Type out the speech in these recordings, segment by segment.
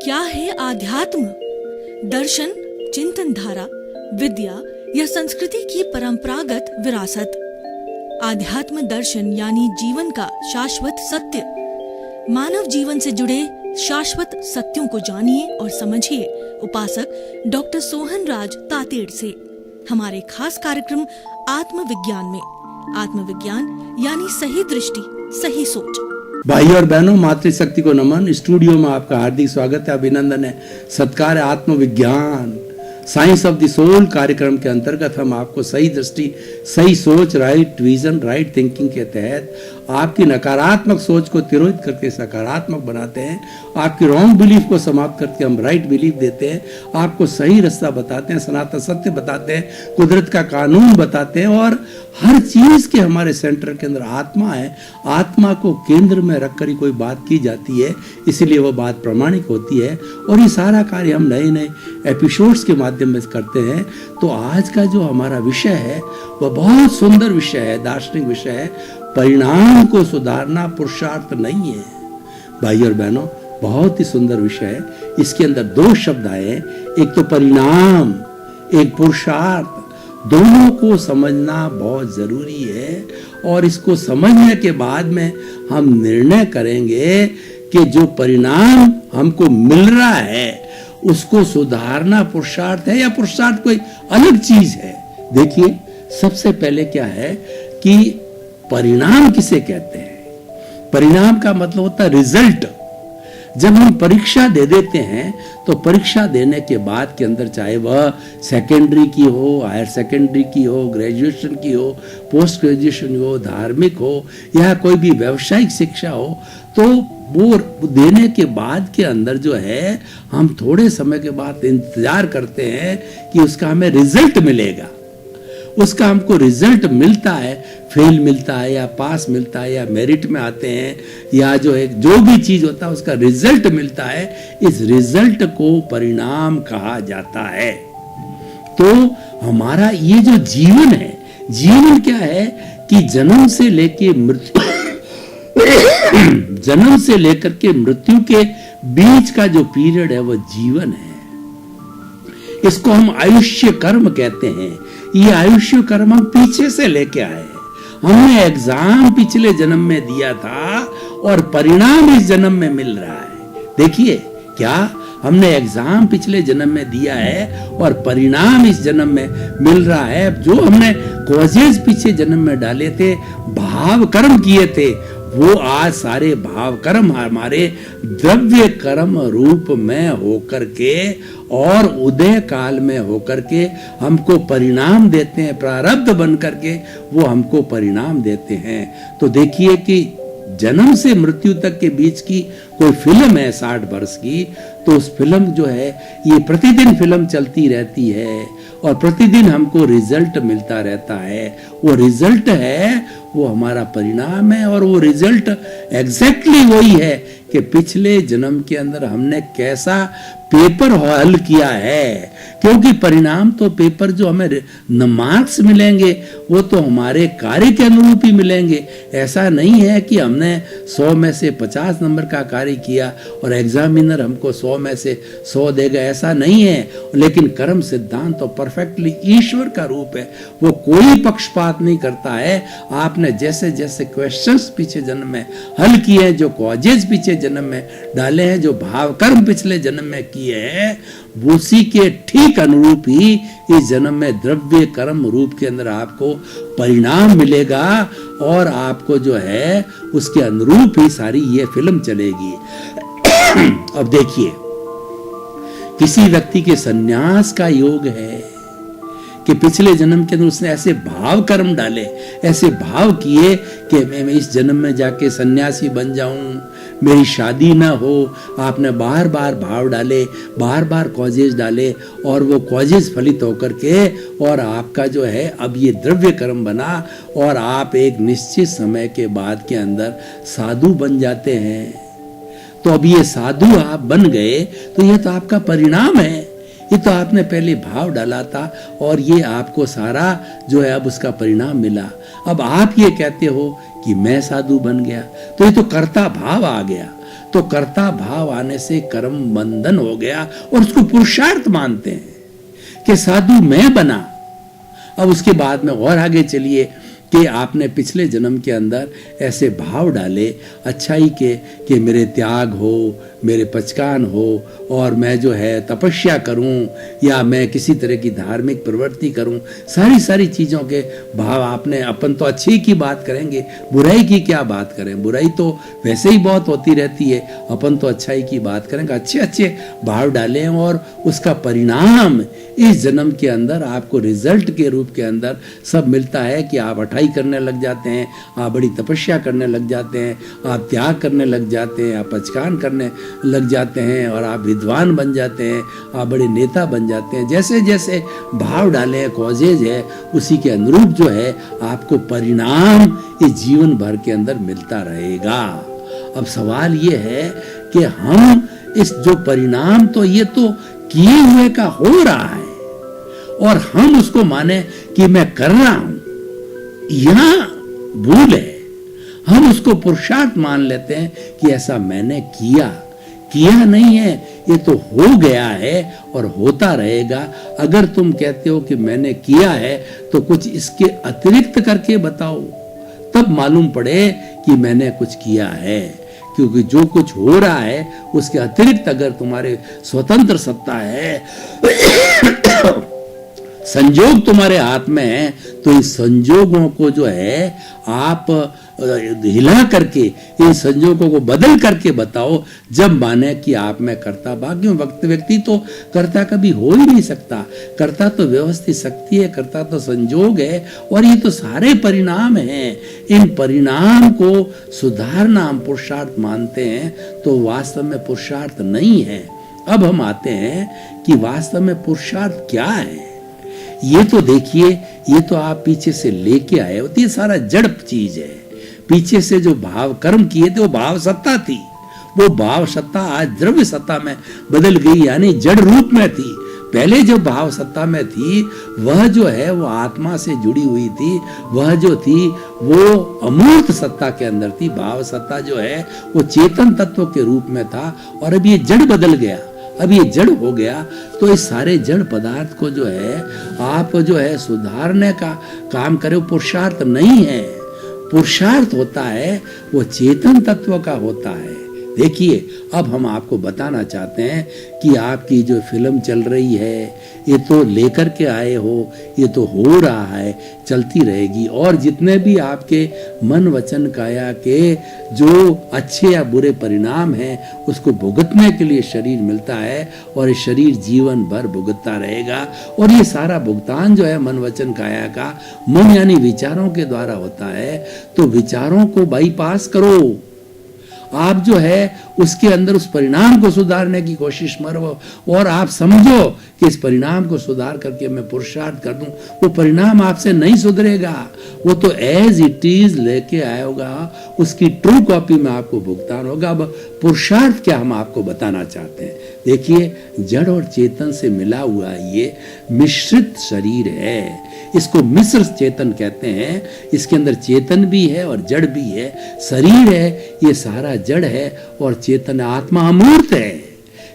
क्या है आध्यात्म? दर्शन, चिंतन धारा, विद्या या संस्कृति की परंपरागत विरासत। आध्यात्म दर्शन यानी जीवन का शाश्वत सत्य। मानव जीवन से जुड़े शाश्वत सत्यों को जानिए और समझिए उपासक डॉक्टर सोहन राज तातेड़ से हमारे खास कार्यक्रम आत्मविज्ञान में। आत्मविज्ञान यानी सही दृष्टि, सही सोच। भाई और बहनों, मातृशक्ति को नमन। स्टूडियो में आपका हार्दिक स्वागत है, अभिनंदन है, सत्कार है। आत्मविज्ञान साइंस ऑफ द सोल कार्यक्रम के अंतर्गत हम आपको सही दृष्टि, सही सोच, राइट विजन, राइट थिंकिंग के तहत आपकी नकारात्मक सोच को तिरोहित करके सकारात्मक बनाते हैं। आपकी रॉन्ग बिलीफ को समाप्त करके हम राइट बिलीफ देते हैं। आपको सही रास्ता बताते हैं, सनातन सत्य बताते हैं, कुदरत का कानून बताते हैं। और हर चीज के हमारे सेंटर के अंदर आत्मा है। आत्मा को केंद्र में रखकर ही कोई बात की जाती है, इसीलिए वह बात प्रामाणिक होती है। और ये सारा कार्य हम नए नए एपिसोड्स के माध्यम से करते हैं। तो आज का जो हमारा विषय है वह बहुत सुंदर विषय है, दार्शनिक विषय है। परिणाम को सुधारना पुरुषार्थ नहीं है। भाई और बहनों, बहुत ही सुंदर विषय है। इसके अंदर दो शब्द आए, एक तो परिणाम, एक पुरुषार्थ। दोनों को समझना बहुत जरूरी है। और इसको समझने के बाद में हम निर्णय करेंगे कि जो परिणाम हमको मिल रहा है उसको सुधारना पुरुषार्थ है या पुरुषार्थ कोई अलग चीज है। देखिए, सबसे पहले क्या है कि परिणाम किसे कहते हैं? परिणाम का मतलब होता है रिजल्ट। जब हम परीक्षा दे देते हैं तो परीक्षा देने के बाद के अंदर, चाहे वह सेकेंडरी की हो, हायर सेकेंडरी की हो, ग्रेजुएशन की हो, पोस्ट ग्रेजुएशन हो, धार्मिक हो या कोई भी व्यावसायिक शिक्षा हो, तो वो देने के बाद के अंदर जो है हम थोड़े समय के बाद इंतजार करते हैं कि उसका हमें रिजल्ट मिलेगा। उसका हमको रिजल्ट मिलता है, फेल मिलता है या पास मिलता है या मेरिट में आते हैं या जो भी चीज होता है उसका रिजल्ट मिलता है। इस रिजल्ट को परिणाम कहा जाता है। तो हमारा ये जो जीवन है, जीवन क्या है कि जन्म से लेके मृत्यु जन्म से लेकर के मृत्यु के बीच का जो पीरियड है वह जीवन है। इसको हम आयुष्य कर्म कहते हैं। ये आयुष्य कर्म हम पीछे से लेके आए हैं। हमने एग्जाम पिछले जन्म में दिया था और परिणाम इस जन्म में मिल रहा है। देखिए, क्या हमने एग्जाम पिछले जन्म में दिया है और परिणाम इस जन्म में मिल रहा है। जो हमने कॉजेज पीछे जन्म में डाले थे, भाव कर्म किए थे, वो आज सारे भाव कर्म हमारे द्रव्य कर्म रूप में होकर के और उदय काल में होकर के हमको परिणाम देते हैं। प्रारब्ध बन करके वो हमको परिणाम देते हैं। तो देखिए कि जन्म से मृत्यु तक के बीच की कोई फिल्म है 60 वर्ष की, तो उस फिल्म जो है, ये प्रतिदिन फिल्म चलती रहती है और प्रतिदिन हमको रिजल्ट मिलता रहता है। वो रिजल्ट है, वो हमारा परिणाम है। और वो रिजल्ट एग्जैक्टली वही है कि पिछले जन्म के अंदर हमने कैसा पेपर हल किया है। क्योंकि परिणाम तो पेपर जो हमें मार्क्स मिलेंगे वो तो हमारे कार्य के अनुरूप ही मिलेंगे। ऐसा नहीं है कि हमने 100 में से 50 नंबर का कार्य किया और एग्जामिनर हमको 100 में से 100 देगा, ऐसा नहीं है। लेकिन कर्म सिद्धांत तो परफेक्टली ईश्वर का रूप है। वो कोई पक्षपात नहीं करता है। आपने जैसे जैसे क्वेश्चंस पिछले जन्म में हल किए हैं, जो कॉजेज पिछले जन्म में डाले हैं, जो भाव कर्म पिछले जन्म में किए हैं, उसी के ठीक अनुरूप ही इस जन्म में द्रव्य कर्म रूप के अंदर आपको परिणाम मिलेगा और आपको जो है उसके अनुरूप ही सारी ये फिल्म चलेगी। अब देखिए, किसी व्यक्ति के सन्यास का योग है कि पिछले जन्म के अंदर उसने ऐसे भाव कर्म डाले, ऐसे भाव किए कि मैं इस जन्म में जाके सन्यासी बन जाऊं, मेरी शादी ना हो। आपने बार बार भाव डाले, बार बार कॉजेज डाले और वो कॉजेज फलित होकर के और आपका जो है अब ये द्रव्य कर्म बना और आप एक निश्चित समय के बाद के अंदर साधु बन जाते हैं। तो अब ये साधु आप बन गए तो ये तो आपका परिणाम है। ये तो आपने पहले भाव डाला था और ये आपको सारा जो है अब उसका परिणाम मिला। अब आप ये कहते हो कि मैं साधु बन गया, तो ये तो कर्ता भाव आ गया। तो कर्ता भाव आने से कर्म बंधन हो गया और उसको पुरुषार्थ मानते हैं कि साधु मैं बना। अब उसके बाद में और आगे चलिए कि आपने पिछले जन्म के अंदर ऐसे भाव डाले अच्छाई के कि मेरे त्याग हो, मेरे पचकान हो, और मैं जो है तपस्या करूं, या मैं किसी तरह की धार्मिक प्रवृत्ति करूं, सारी चीज़ों के भाव आपने। अपन तो अच्छे की बात करेंगे, बुराई की क्या बात करें, बुराई तो वैसे ही बहुत होती रहती है, अपन तो अच्छाई की बात करेंगे। अच्छे भाव डालें और उसका परिणाम इस जन्म के अंदर आपको रिजल्ट के रूप के अंदर सब मिलता है कि आप अठाई करने लग जाते हैं, आप बड़ी तपस्या करने लग जाते हैं, आप त्याग करने लग जाते हैं, आप पचकान करने लग जाते हैं, और आप विद्वान बन जाते हैं, आप बड़े नेता बन जाते हैं। जैसे जैसे भाव डाले हैं, कॉजेज है, उसी के अनुरूप जो है आपको परिणाम इस जीवन भर के अंदर मिलता रहेगा। अब सवाल ये है कि हम इस जो परिणाम, तो ये तो किए हुए का हो रहा है और हम उसको माने कि मैं कर रहा हूं, यहां भूल है। हम उसको पुरुषार्थ मान लेते हैं कि ऐसा मैंने किया नहीं है, ये तो हो गया है और होता रहेगा। अगर तुम कहते हो कि मैंने किया है तो कुछ इसके अतिरिक्त करके बताओ, तब मालूम पड़े कि मैंने कुछ किया है। क्योंकि जो कुछ हो रहा है उसके अतिरिक्त अगर तुम्हारे स्वतंत्र सत्ता है, संजोग तुम्हारे हाथ में है, तो इस संजोगों को जो है आप हिला करके, इन संजोगों को बदल करके बताओ, जब माने कि आप में कर्ता। बाकी व्यक्ति तो कर्ता कभी हो ही नहीं सकता। कर्ता तो व्यवस्थित शक्ति है, कर्ता तो संजोग है, और ये तो सारे परिणाम हैं। इन परिणाम को सुधारना हम पुरुषार्थ मानते हैं, तो वास्तव में पुरुषार्थ नहीं है। अब हम आते हैं कि वास्तव में पुरुषार्थ क्या है। ये तो देखिए, ये तो आप पीछे से लेके आए हो, ये सारा जड़ चीज है। पीछे से जो भाव कर्म किए थे वो भाव सत्ता थी, वो भाव सत्ता आज द्रव्य सत्ता में बदल गई, यानी जड़ रूप में थी। पहले जो भाव सत्ता में थी वह जो है वो आत्मा से जुड़ी हुई थी, वह जो थी वो अमूर्त सत्ता के अंदर थी। भाव सत्ता जो है वो चेतन तत्व के रूप में था, और अब ये जड़ बदल गया, अब ये जड़ हो गया। तो इस सारे जड़ पदार्थ को जो है आप जो है सुधारने का काम करो, पुरुषार्थ नहीं है। पुरुषार्थ होता है वो चेतन तत्व का होता है। देखिए, अब हम आपको बताना चाहते हैं कि आपकी जो फिल्म चल रही है, ये तो लेकर के आए हो, ये तो हो रहा है, चलती रहेगी। और जितने भी आपके मन वचन काया के जो अच्छे या बुरे परिणाम हैं, उसको भुगतने के लिए शरीर मिलता है, और ये शरीर जीवन भर भुगतता रहेगा। और ये सारा भुगतान जो है मन वचन काया का, मन यानी विचारों के द्वारा होता है। तो विचारों को बाईपास करो, आप जो है उसके अंदर उस परिणाम को सुधारने की कोशिश करो, और आप समझो कि इस परिणाम को सुधार करके मैं पुरुषार्थ कर दूं। वो परिणाम आपसे नहीं सुधरेगा, वो तो एज इट इज लेके आएगा, उसकी ट्रू कॉपी में आपको भुगतान होगा। अब पुरुषार्थ क्या हम आपको बताना चाहते हैं। देखिए, जड़ और चेतन से मिला हुआ ये मिश्रित शरीर है, इसको मिश्र चेतन कहते हैं। इसके अंदर चेतन भी है और जड़ भी है। शरीर है, ये सारा जड़ है, और चेतन आत्मा अमूर्त है।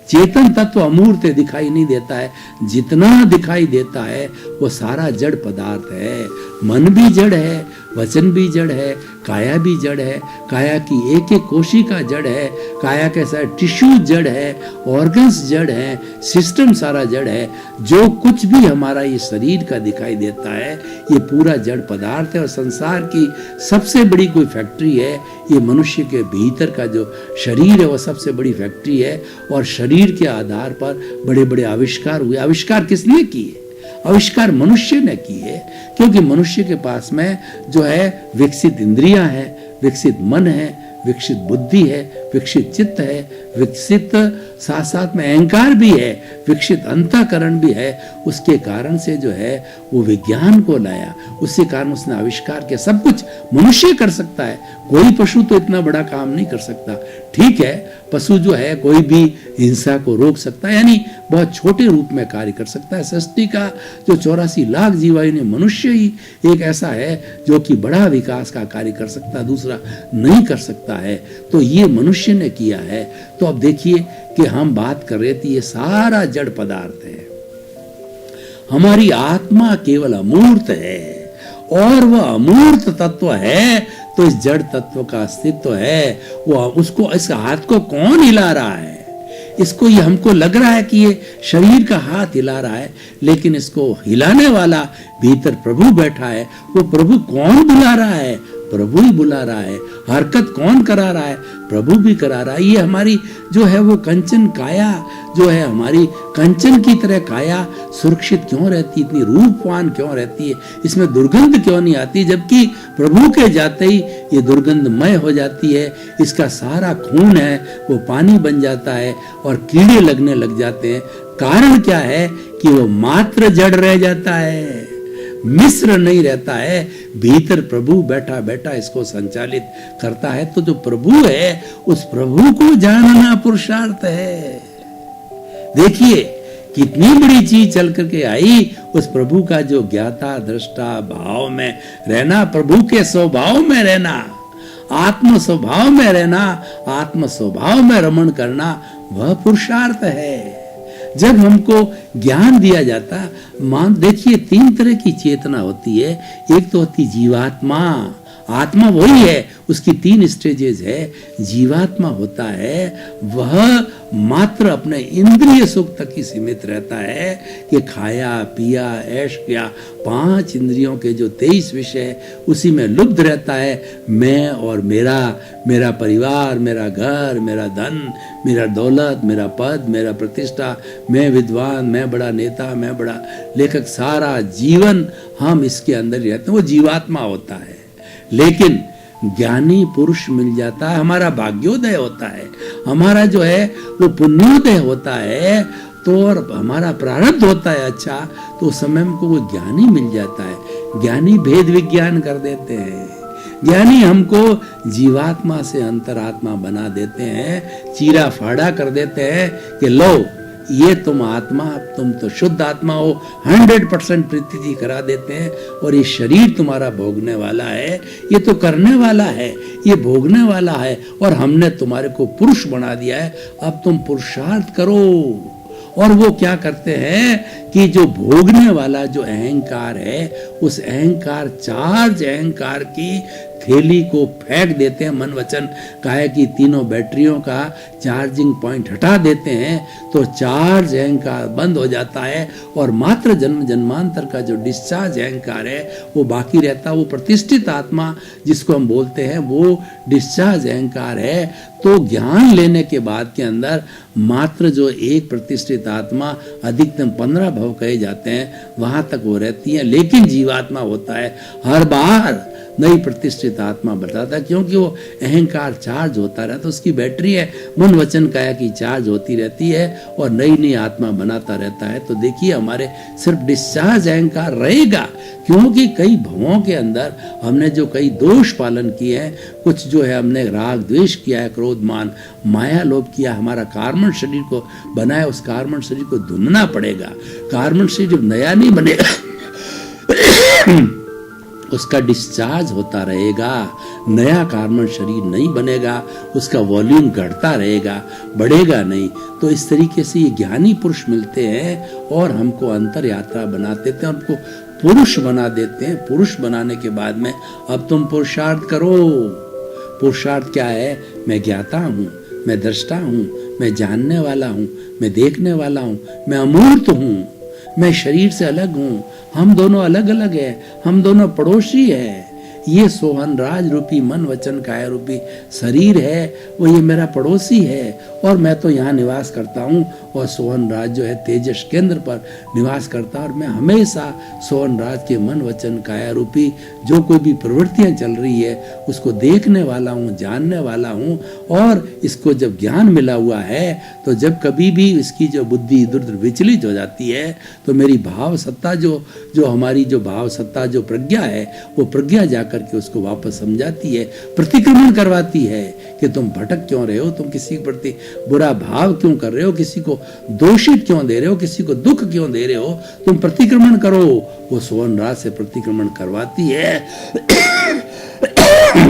चेतन तत्व अमूर्त है, दिखाई नहीं देता है। जितना दिखाई देता है वो सारा जड़ पदार्थ है। मन भी जड़ है, वचन भी जड़ है, काया भी जड़ है, काया की एक एक कोशिका जड़ है, काया के सारे टिश्यू जड़ है, ऑर्गन्स जड़ है, सिस्टम सारा जड़ है। जो कुछ भी हमारा ये शरीर का दिखाई देता है ये पूरा जड़ पदार्थ है। और संसार की सबसे बड़ी कोई फैक्ट्री है ये मनुष्य के भीतर का जो शरीर है, वो सबसे बड़ी फैक्ट्री है। और शरीर के आधार पर बड़े बड़े आविष्कार हुए। आविष्कार किसने किए? आविष्कार मनुष्य ने किए, क्योंकि मनुष्य के पास में जो है विकसित इंद्रियां हैं, विकसित मन है, विकसित बुद्धि है, विकसित चित्त है, विकसित साथ साथ में अहंकार भी है, विकसित अंतःकरण भी है। उसके कारण से जो है वो विज्ञान को लाया, उसके कारण उसने आविष्कार किया। सब कुछ मनुष्य कर सकता है, कोई पशु तो इतना बड़ा काम नहीं कर सकता। ठीक है, पशु जो है कोई भी हिंसा को रोक सकता है, यानी बहुत छोटे रूप में कार्य कर सकता है। सृष्टि का जो 84 लाख जीवायु ने मनुष्य ही एक ऐसा है जो कि बड़ा विकास का कार्य कर सकता है, दूसरा नहीं कर सकता है। तो ये मनुष्य ने किया है। तो अब देखिए कि हम बात कर रहे थे, ये सारा जड़ पदार्थ है, हमारी आत्मा केवल अमूर्त है और वह अमूर्त तत्व है। तो इस जड़ तत्व का अस्तित्व है, वो उसको, इस हाथ को कौन हिला रहा है? इसको ये हमको लग रहा है कि ये शरीर का हाथ हिला रहा है, लेकिन इसको हिलाने वाला भीतर प्रभु बैठा है। वो प्रभु कौन बुला रहा है? प्रभु ही बुला रहा है। हरकत कौन करा रहा है? प्रभु भी करा रहा है। ये हमारी जो है वो कंचन काया जो है, हमारी कंचन की तरह काया सुरक्षित क्यों रहती, इतनी रूपवान क्यों रहती है? इसमें दुर्गंध क्यों नहीं आती? जबकि प्रभु के जाते ही ये दुर्गंधमय हो जाती है। इसका सारा खून है वो पानी बन जाता है और कीड़े लगने लग जाते हैं। कारण क्या है कि वो मात्र जड़ रह जाता है, मिश्र नहीं रहता है। भीतर प्रभु बैठा बैठा इसको संचालित करता है। तो जो प्रभु है उस प्रभु को जानना पुरुषार्थ है। देखिए कितनी बड़ी चीज चल करके आई, उस प्रभु का जो ज्ञाता दृष्टा भाव में रहना, प्रभु के स्वभाव में रहना, आत्म स्वभाव में रहना, आत्म स्वभाव में रमण करना, वह पुरुषार्थ है। जब हमको ज्ञान दिया जाता, मान देखिए 3 तरह की चेतना होती है। एक तो होती जीवात्मा, आत्मा वही है, उसकी 3 स्टेजेस है। जीवात्मा होता है वह मात्र अपने इंद्रिय सुख तक ही सीमित रहता है कि खाया पिया ऐश किया, 5 इंद्रियों के जो 23 विषय उसी में लुब्ध रहता है। मैं और मेरा, मेरा परिवार, मेरा घर, मेरा धन, मेरा दौलत, मेरा पद, मेरा प्रतिष्ठा, मैं विद्वान, मैं बड़ा नेता, मैं बड़ा लेखक, सारा जीवन हम इसके अंदर ही रहते हैं। वो जीवात्मा होता है। लेकिन ज्ञानी पुरुष मिल जाता है, हमारा भाग्योदय होता है, हमारा जो है वो पुण्योदय होता है, तो और हमारा प्रारब्ध होता है अच्छा, तो उस समय हमको वो ज्ञानी मिल जाता है। ज्ञानी भेद विज्ञान कर देते हैं, ज्ञानी हमको जीवात्मा से अंतरात्मा बना देते हैं, चीरा फाड़ा कर देते हैं कि लो ये तुम आत्मा, तुम तो शुद्ध आत्मा हो, 100% प्रतीति करा देते हैं। और ये शरीर तुम्हारा भोगने वाला है, ये तो करने वाला है, ये भोगने वाला है, और हमने तुम्हारे को पुरुष बना दिया है। अब तुम पुरुषार्थ करो। और वो क्या करते हैं कि जो भोगने वाला जो अहंकार है, उस अहंकार, चार्ज अहंकार की थैली को फेंक देते हैं। मन वचन काया की तीनों बैटरियों का चार्जिंग पॉइंट हटा देते हैं, तो चार्ज अहंकार बंद हो जाता है और मात्र जन्म जन्मांतर का जो डिस्चार्ज अहंकार है वो बाकी रहता है। वो प्रतिष्ठित आत्मा जिसको हम बोलते हैं वो डिस्चार्ज अहंकार है। तो ज्ञान लेने के बाद के अंदर मात्र जो एक प्रतिष्ठित आत्मा, अधिकतम 15 भव कहे जाते हैं, वहां तक वो रहती है। लेकिन जीवात्मा होता है हर बार नई प्रतिष्ठित आत्मा बताता है, क्योंकि वो अहंकार चार्ज होता रहता है, उसकी बैटरी है, मन वचन काया की चार्ज होती रहती है और नई नई आत्मा बनाता रहता है। तो देखिए हमारे सिर्फ डिस्चार्ज अहंकार रहेगा, क्योंकि कई भवों के अंदर हमने जो कई दोष पालन किए हैं, कुछ जो है हमने राग द्वेष किया है, क्रोध मान माया लोभ किया, हमारा कार्बन शरीर को बनाया, उस कार्बन शरीर को धुनना पड़ेगा। कार्बन शरीर जब नया नहीं बनेगा उसका डिस्चार्ज होता रहेगा, नया कार्बन शरीर नहीं बनेगा, उसका वॉल्यूम घटता रहेगा, बढ़ेगा नहीं। तो इस तरीके से ये ज्ञानी पुरुष मिलते हैं और हमको अंतर यात्रा बना देते हैं, उनको पुरुष बना देते हैं। पुरुष बनाने के बाद में अब तुम पुरुषार्थ करो। पुरुषार्थ क्या है? मैं ज्ञाता हूँ, मैं दृष्टा हूँ, मैं जानने वाला हूँ, मैं देखने वाला हूँ, मैं अमूर्त हूँ, मैं शरीर से अलग हूँ, हम दोनों अलग अलग हैं, हम दोनों पड़ोसी हैं। ये सोहन राज रूपी मन वचन काया रूपी शरीर है, वो ये मेरा पड़ोसी है और मैं तो यहाँ निवास करता हूँ और सोहन राज जो है तेजस केंद्र पर निवास करता है, और मैं हमेशा सोहन राज के मन वचन काया रूपी जो कोई भी प्रवृत्तियाँ चल रही है उसको देखने वाला हूँ, जानने वाला हूँ। और इसको जब ज्ञान मिला हुआ है तो जब कभी भी इसकी जो बुद्धि इधर उधर विचलित हो जाती है तो मेरी भाव सत्ता जो हमारी जो भाव सत्ता जो प्रज्ञा है वो प्रज्ञा जाकर के उसको वापस समझाती है, प्रतिक्रमण करवाती है कि तुम भटक क्यों रहे हो, तुम किसी के प्रति बुरा भाव क्यों कर रहे हो, किसी को दोषित क्यों दे रहे हो, किसी को दुख क्यों दे रहे हो, तुम प्रतिक्रमण करो। वो सोहन राज से प्रतिक्रमण करवाती है,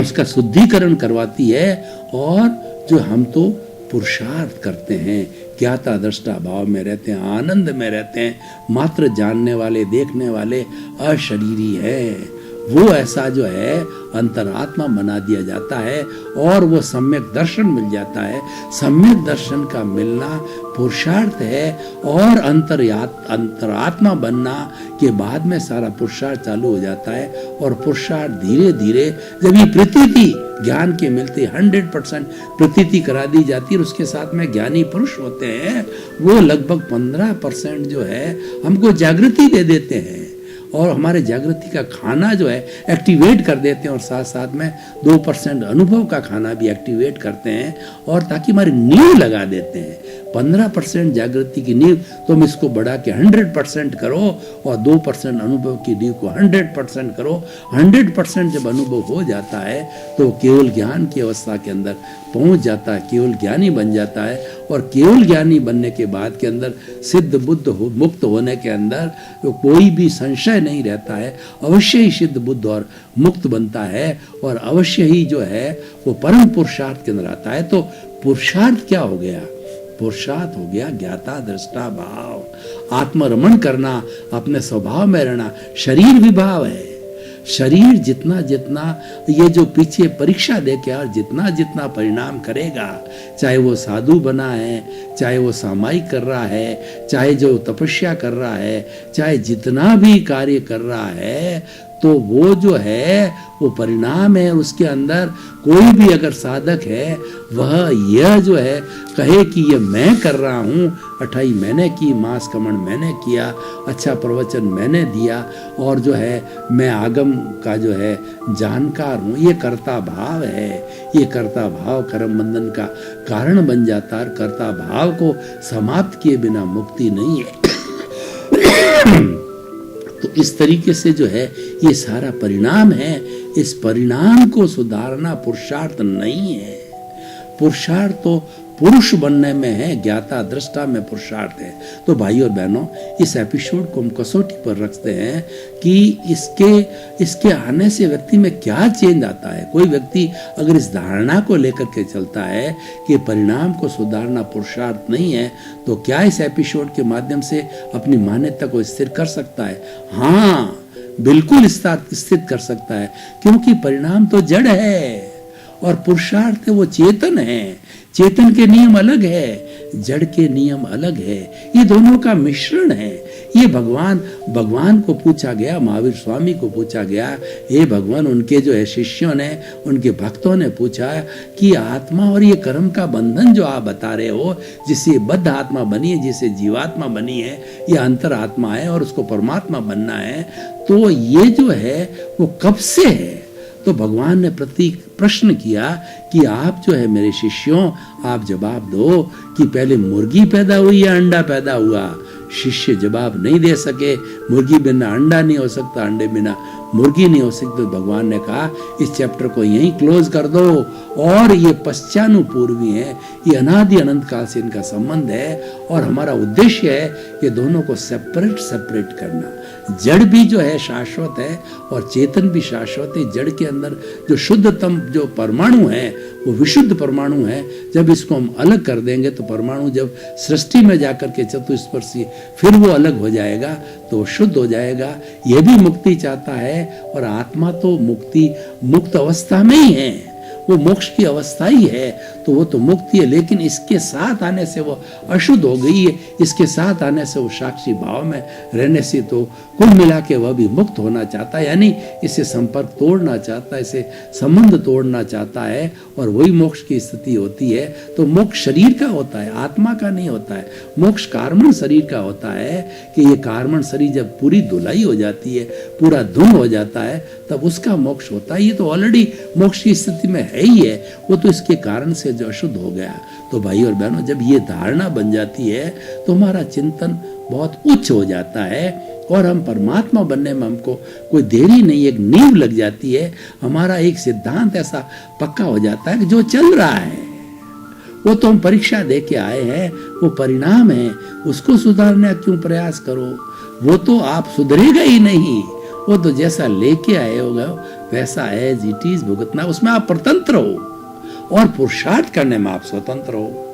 उसका शुद्धिकरण करवाती है। और जो हम तो पुरुषार्थ करते हैं, ज्ञाता दृष्टा भाव में रहते हैं, आनंद में रहते हैं, मात्र जानने वाले देखने वाले अशरीरी है, वो ऐसा जो है अंतरात्मा बना दिया जाता है और वो सम्यक दर्शन मिल जाता है। सम्यक दर्शन का मिलना पुरुषार्थ है और अंतरात्मा बनना के बाद में सारा पुरुषार्थ चालू हो जाता है। और पुरुषार्थ धीरे धीरे जब ये प्रतीति ज्ञान के मिलते 100% प्रतीति करा दी जाती है और उसके साथ में ज्ञानी पुरुष होते हैं, वो लगभग 15% जो है हमको जागृति दे देते हैं और हमारे जागृति का खाना जो है एक्टिवेट कर देते हैं और साथ साथ में 2% अनुभव का खाना भी एक्टिवेट करते हैं और ताकि हमारी नींव लगा देते हैं। 15% जागृति की नींव तुम इसको बढ़ा के 100% करो और 2% अनुभव की नींव को 100% करो। 100% जब अनुभव हो जाता है तो केवल ज्ञान की अवस्था के अंदर पहुंच जाता है, केवल ज्ञानी बन जाता है। और केवल ज्ञानी बनने के बाद के अंदर सिद्ध बुद्ध मुक्त होने के अंदर तो कोई भी संशय नहीं रहता है, अवश्य ही सिद्ध बुद्ध और मुक्त बनता है और अवश्य ही जो है वो परम पुरुषार्थ के अंदर आता है। तो पुरुषार्थ क्या हो गया? पुरुषार्थ हो गया ज्ञाता दृष्टा भाव, आत्मरमण करना, अपने स्वभाव में रहना। शरीर विभाव है, शरीर जितना जितना ये जो पीछे परीक्षा दे के और जितना जितना परिणाम करेगा, चाहे वो साधु बना है, चाहे वो सामायिक कर रहा है, चाहे जो तपस्या कर रहा है, चाहे जितना भी कार्य कर रहा है, तो वो जो है वो परिणाम है। उसके अंदर कोई भी अगर साधक है वह यह जो है कहे कि ये मैं कर रहा हूँ, अठाई मैंने की, मास कमण मैंने किया, अच्छा प्रवचन मैंने दिया और जो है मैं आगम का जो है जानकार हूँ, ये कर्ता भाव है। ये कर्ता भाव कर्म बंधन का कारण बन जाता है। कर्ता भाव को समाप्त किए बिना मुक्ति नहीं है। तो इस तरीके से जो है ये सारा परिणाम है। इस परिणाम को सुधारना पुरुषार्थ नहीं है। पुरुषार्थ तो पुरुष बनने में है, ज्ञाता दृष्टा में पुरुषार्थ है। तो भाई और बहनों, इस एपिसोड को हम कसौटी पर रखते हैं कि इसके आने से व्यक्ति में क्या चेंज आता है। कोई व्यक्ति अगर इस धारणा को लेकर के चलता है कि परिणाम को सुधारना पुरुषार्थ नहीं है, तो क्या इस एपिसोड के माध्यम से अपनी मान्यता को स्थिर कर सकता है? हाँ, बिल्कुल स्थित कर सकता है, क्योंकि परिणाम तो जड़ है और पुरुषार्थ वो चेतन है। चेतन के नियम अलग है, जड़ के नियम अलग है, ये दोनों का मिश्रण है। ये भगवान को पूछा गया, महावीर स्वामी को पूछा गया, ये भगवान उनके जो है शिष्यों ने, उनके भक्तों ने पूछा कि आत्मा और ये कर्म का बंधन जो आप बता रहे हो, जिससे बद्ध आत्मा बनी है, जिससे जीवात्मा बनी है, ये अंतर आत्मा है और उसको परमात्मा बनना है, तो ये जो है वो कब से है? तो भगवान ने प्रश्न किया कि आप जो है मेरे शिष्यों, आप जवाब दो कि पहले मुर्गी पैदा हुई या अंडा पैदा हुआ? शिष्य जवाब नहीं दे सके। मुर्गी बिना अंडा नहीं हो सकता, अंडे बिना मुर्गी नहीं हो सकती। तो भगवान ने कहा इस चैप्टर को यहीं क्लोज कर दो। और ये पश्चानुपूर्वी है, ये अनादि अनंत काल से इनका संबंध है और हमारा उद्देश्य है ये दोनों को सेपरेट करना। जड़ भी जो है शाश्वत है और चेतन भी शाश्वत है। जड़ के अंदर जो शुद्धतम जो परमाणु है वो विशुद्ध परमाणु है। जब इसको हम अलग कर देंगे तो परमाणु जब सृष्टि में जाकर के चतुस्पर्शी फिर वो अलग हो जाएगा तो शुद्ध हो जाएगा। ये भी मुक्ति चाहता है और आत्मा तो मुक्त अवस्था में ही है। वो मोक्ष की अवस्था ही है, तो वो तो मुक्ति है। लेकिन इसके साथ आने से वो अशुद्ध हो गई है, इसके साथ आने से वो साक्षी भाव में रहने से तो कुल मिला के वह भी मुक्त होना चाहता है, यानी इससे संपर्क तोड़ना चाहता है, इसे संबंध तोड़ना चाहता है, और वही मोक्ष की स्थिति होती है। तो मोक्ष शरीर का होता है, आत्मा का नहीं होता है। मोक्ष कार्मण शरीर का होता है कि ये कार्मण शरीर जब पूरी धुलाई हो जाती है, पूरा धुंध हो जाता है, तब उसका मोक्ष होता है। ये तो ऑलरेडी मोक्ष की स्थिति में है ही है, वो तो इसके कारण से जो अशुद्ध हो गया। तो भाई और बहनों, जब ये धारणा बन जाती है तो हमारा चिंतन बहुत उच्च हो जाता है और हम परमात्मा बनने में हमको कोई देरी नहीं, एक नींव लग जाती है। हमारा एक सिद्धांत ऐसा पक्का हो जाता है कि जो चल रहा है वो तो हम परीक्षा दे के आए हैं, वो परिणाम है, उसको सुधारने का क्यों प्रयास करो, वो तो आप सुधरेगा ही नहीं। वो तो जैसा लेके आए होगा वैसा एज इट इज भुगतना, उसमें आप स्वतंत्र हो और पुरुषार्थ करने में आप स्वतंत्र हो।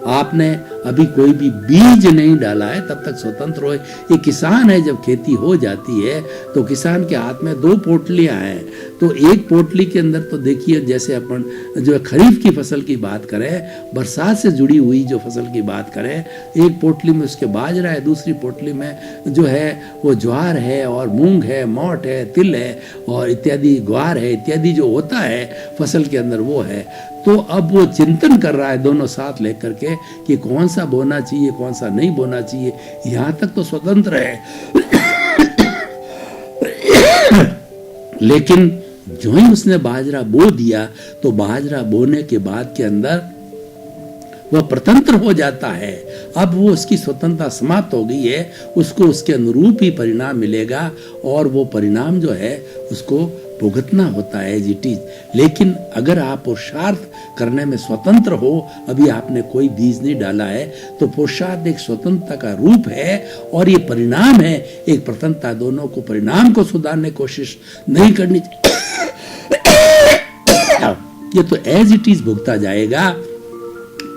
आपने अभी कोई भी बीज नहीं डाला है तब तक स्वतंत्र हो। ये किसान है, जब खेती हो जाती है तो किसान के हाथ में 2 पोटलियां हैं, तो एक पोटली के अंदर तो देखिए, जैसे अपन जो है खरीफ की फसल की बात करें, बरसात से जुड़ी हुई जो फसल की बात करें, एक पोटली में उसके बाजरा है, दूसरी पोटली में जो है वो ज्वार है और मूंग है, मोट है, तिल है और इत्यादि, ग्वार है, इत्यादि जो होता है फसल के अंदर वो है। तो अब वो चिंतन कर रहा है दोनों साथ लेकर के कि कौन सा बोना चाहिए, कौन सा नहीं बोना चाहिए। यहां तक तो स्वतंत्र है लेकिन जो ही उसने बाजरा बो दिया तो बाजरा बोने के बाद के अंदर वह स्वतंत्र हो जाता है। अब वो उसकी स्वतंत्रता समाप्त हो गई है, उसको उसके अनुरूप ही परिणाम मिलेगा और वो परिणाम जो है उसको भुगतना होता है एज इट इज। लेकिन अगर आप पुरुषार्थ करने में स्वतंत्र हो, अभी आपने कोई बीज नहीं डाला है, तो पुरुषार्थ एक स्वतंत्रता का रूप है और ये परिणाम है एक स्वतंत्रता। दोनों को परिणाम को सुधारने की कोशिश नहीं करनी ये तो एज इट इज भुगता जाएगा।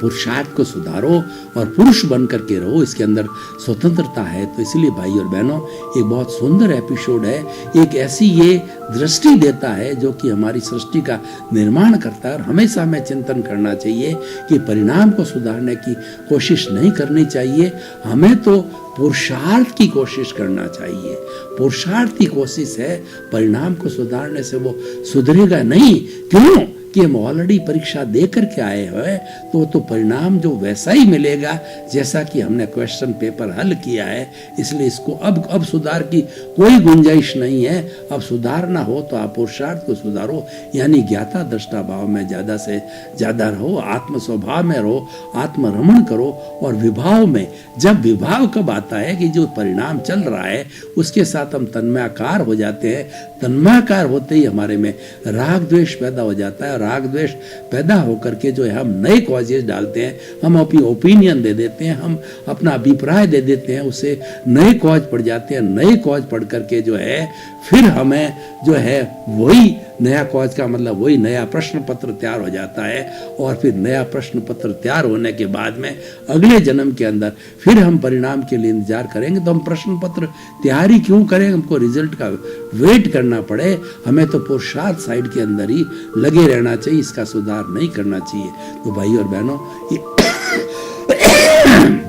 पुरुषार्थ को सुधारो और पुरुष बन करके रहो, इसके अंदर स्वतंत्रता है। तो इसलिए भाई और बहनों, एक बहुत सुंदर एपिसोड है, एक ऐसी ये दृष्टि देता है जो कि हमारी सृष्टि का निर्माण करता है। और हमेशा हमें चिंतन करना चाहिए कि परिणाम को सुधारने की कोशिश नहीं करनी चाहिए, हमें तो पुरुषार्थ की कोशिश करना चाहिए। पुरुषार्थ की कोशिश है, परिणाम को सुधारने से वो सुधरेगा नहीं। क्यों? कि हम ऑलरेडी परीक्षा दे करके आए हैं, तो परिणाम जो वैसा ही मिलेगा जैसा कि हमने क्वेश्चन पेपर हल किया है। इसलिए इसको अब सुधार की कोई गुंजाइश नहीं है। अब सुधारना हो तो आप पुरुषार्थ को सुधारो, यानी ज्ञाता दृष्टा भाव में ज्यादा से ज्यादा रहो, आत्म स्वभाव में रहो, आत्मरमण करो। और विभाव में, जब विभाव कब आता है कि जो परिणाम चल रहा है उसके साथ हम तन्मयाकार हो जाते हैं। तन्मयाकार होते ही हमारे में राग द्वेष पैदा हो जाता है। राग द्वेष पैदा होकर के जो है हम नए कॉजेज डालते हैं, हम अपनी ओपिनियन दे देते हैं, हम अपना अभिप्राय दे देते हैं, उससे नए कॉज पड़ जाते हैं। नए कॉज पढ़ करके जो है फिर हमें जो है वही नया कॉज का मतलब वही नया प्रश्न पत्र तैयार हो जाता है। और फिर नया प्रश्न पत्र तैयार होने के बाद में अगले जन्म के अंदर फिर हम परिणाम के लिए इंतजार करेंगे। तो हम प्रश्न पत्र तैयारी क्यों करें, हमको रिजल्ट का वेट करना पड़े। हमें तो पुरुषार्थ साइड के अंदर ही लगे रहना चाहिए, इसका सुधार नहीं करना चाहिए। तो भाई और बहनों,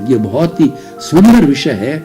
ये बहुत ही सुंदर विषय है,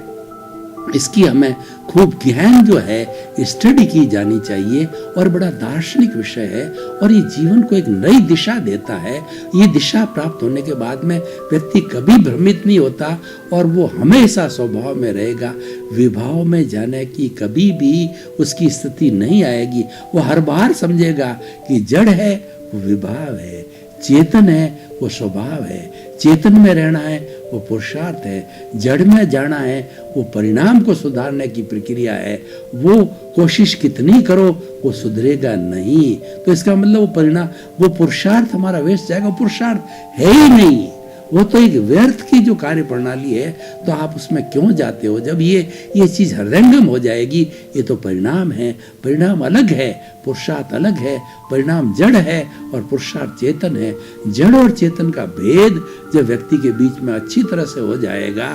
इसकी हमें खूब गहन जो है स्टडी की जानी चाहिए और बड़ा दार्शनिक विषय है। और ये जीवन को एक नई दिशा देता है। ये दिशा प्राप्त होने के बाद में व्यक्ति कभी भ्रमित नहीं होता और वो हमेशा स्वभाव में रहेगा। विभाव में जाने की कभी भी उसकी स्थिति नहीं आएगी। वो हर बार समझेगा कि जड़ है वो विभाव है, चेतन है वो स्वभाव है। चेतन में रहना है वो पुरुषार्थ है, जड़ में जाना है वो परिणाम को सुधारने की प्रक्रिया है। वो कोशिश कितनी करो वो सुधरेगा नहीं। तो इसका मतलब वो परिणाम, वो पुरुषार्थ हमारा वेस्ट जाएगा। पुरुषार्थ है ही नहीं, वो तो एक व्यर्थ की जो कार्य प्रणाली है। तो आप उसमें क्यों जाते हो? जब ये चीज हृदयंगम हो जाएगी, ये तो परिणाम है, परिणाम अलग है, पुरुषार्थ अलग है। परिणाम जड़ है और पुरुषार्थ चेतन है। जड़ और चेतन का भेद जब व्यक्ति के बीच में अच्छी तरह से हो जाएगा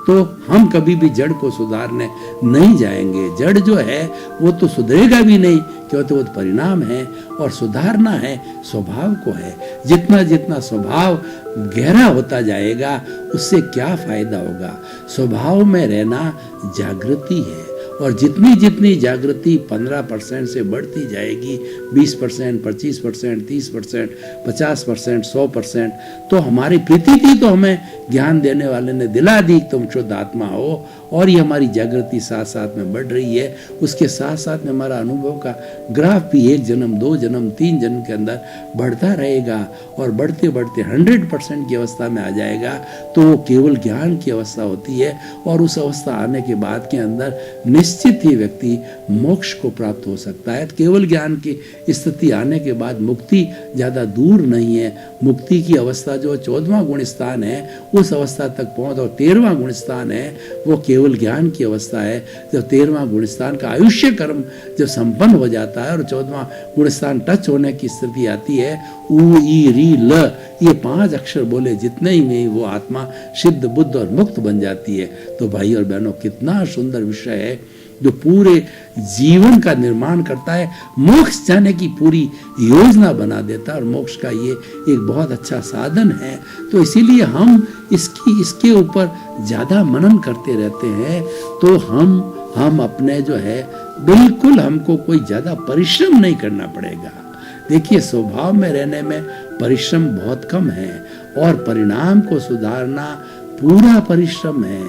तो हम कभी भी जड़ को सुधारने नहीं जाएंगे। जड़ जो है वो तो सुधरेगा भी नहीं, क्योंकि वो परिणाम है और सुधारना है स्वभाव को है। जितना जितना स्वभाव गहरा होता जाएगा उससे क्या फायदा होगा। स्वभाव में रहना जागृति है और जितनी जितनी जागृति 15% से बढ़ती जाएगी, 20%, 25%, 30%, 50%, 100%, तो हमारी प्रतीति तो हमें ज्ञान देने वाले ने दिला दी कि तुम शुद्ध आत्मा हो, और ये हमारी जागृति साथ साथ में बढ़ रही है। उसके साथ साथ में हमारा अनुभव का ग्राफ भी 1 जन्म, 2 जन्म, 3 जन्म के अंदर बढ़ता रहेगा और बढ़ते बढ़ते 100% की अवस्था में आ जाएगा। तो वो केवल ज्ञान की अवस्था होती है और उस अवस्था आने के बाद के अंदर निश्चित ही व्यक्ति मोक्ष को प्राप्त हो सकता है। केवल ज्ञान की स्थिति आने के बाद मुक्ति ज़्यादा दूर नहीं है। मुक्ति की अवस्था जो 14वां गुण स्थान है उस अवस्था तक पहुँच, और 13वां गुण स्थान है वो केवल ज्ञान की अवस्था है। जब 13वां गुण स्थान का आयुष्य कर्म जब संपन्न हो जाता है और 14वां गुण स्थान टच होने की स्थिति आती है, ऊ ई री ल, ये 5 अक्षर बोले जितने ही में वो आत्मा सिद्ध, बुद्ध और मुक्त बन जाती है। तो भाई और बहनों, कितना सुंदर विषय है जो पूरे जीवन का निर्माण करता है, मोक्ष जाने की पूरी योजना बना देता है, और मोक्ष का ये एक बहुत अच्छा साधन है। तो इसीलिए हम इसके ऊपर ज्यादा मनन करते रहते हैं। तो हम अपने जो है बिल्कुल हमको कोई ज्यादा परिश्रम नहीं करना पड़ेगा। देखिए, स्वभाव में रहने में परिश्रम बहुत कम है और परिणाम को सुधारना पूरा परिश्रम है,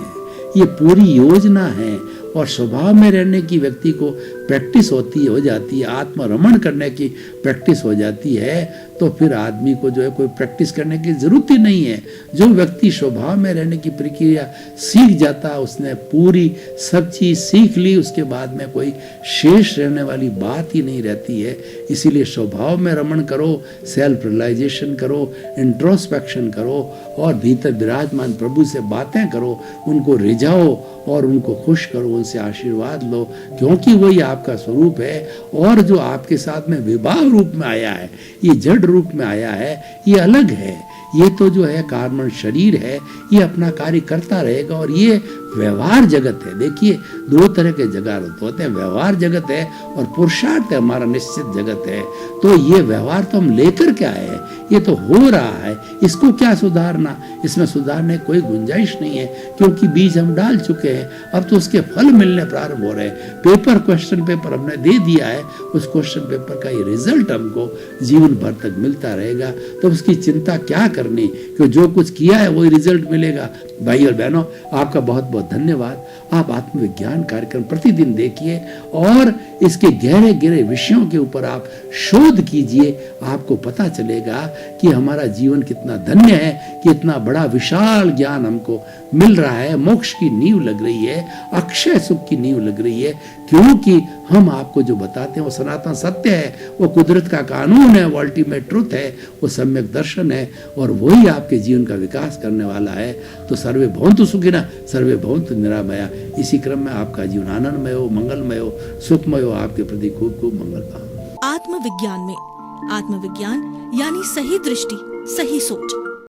ये पूरी योजना है। और स्वभाव में रहने की व्यक्ति को प्रैक्टिस हो जाती है, आत्मरमण करने की प्रैक्टिस हो जाती है, तो फिर आदमी को जो है कोई प्रैक्टिस करने की जरूरत ही नहीं है। जो व्यक्ति स्वभाव में रहने की प्रक्रिया सीख जाता है, उसने पूरी सब चीज सीख ली, उसके बाद में कोई शेष रहने वाली बात ही नहीं रहती है। इसीलिए स्वभाव में रमण करो, सेल्फ रियलाइजेशन करो, इंट्रोस्पेक्शन करो और भीतर विराजमान प्रभु से बातें करो, उनको रिझाओ और उनको खुश करो, उनसे आशीर्वाद लो, क्योंकि वही आपका स्वरूप है। और जो आपके साथ में विभाव रूप में आया है, ये जड़ रूप में आया है, ये अलग है। ये तो जो है कार्बन शरीर है, ये अपना कार्य करता रहेगा और ये व्यवहार जगत है। देखिए, 2 तरह के जगत होते हैं, व्यवहार जगत है और पुरुषार्थ है, हमारा निश्चित जगत है। तो ये व्यवहार तो हम लेकर के आए हैं, ये तो हो रहा है, इसको क्या सुधारना, इसमें सुधारने कोई गुंजाइश नहीं है, क्योंकि बीज हम डाल चुके हैं। अब तो उसके फल मिलने प्रारंभ हो रहे हैं। क्वेश्चन पेपर हमने दे दिया है, उस क्वेश्चन पेपर का ये रिजल्ट हमको जीवन भर तक मिलता रहेगा। तो उसकी चिंता क्या करनी, क्योंकि जो कुछ किया है वही रिजल्ट मिलेगा। भाई और बहनों, आपका बहुत बहुत धन्यवाद। आप आत्मविज्ञान कार्यक्रम प्रतिदिन देखिए और इसके गहरे गहरे विषयों के ऊपर आप शोध कीजिए। आपको पता चलेगा कि हमारा जीवन कितना धन्य है कि इतना बड़ा विशाल ज्ञान हमको मिल रहा है। मोक्ष की नींव लग रही है, अक्षय सुख की नींव लग रही है, क्योंकि हम आपको जो बताते हैं वो सनातन सत्य है, वो कुदरत का कानून है, वो अल्टीमेट ट्रुथ है, वो सम्यक दर्शन है और वही आपके जीवन का विकास करने वाला है। तो सर्वे भवन्तु सुखिनः, सर्वे भवन्तु निरामया। इसी क्रम में आपका जीवन आनंदमय हो, मंगलमय हो, सुखमय हो। आपके प्रति खूब खूब मंगल कामना। आत्मविज्ञान में आत्मविज्ञान यानी सही दृष्टि, सही सोच।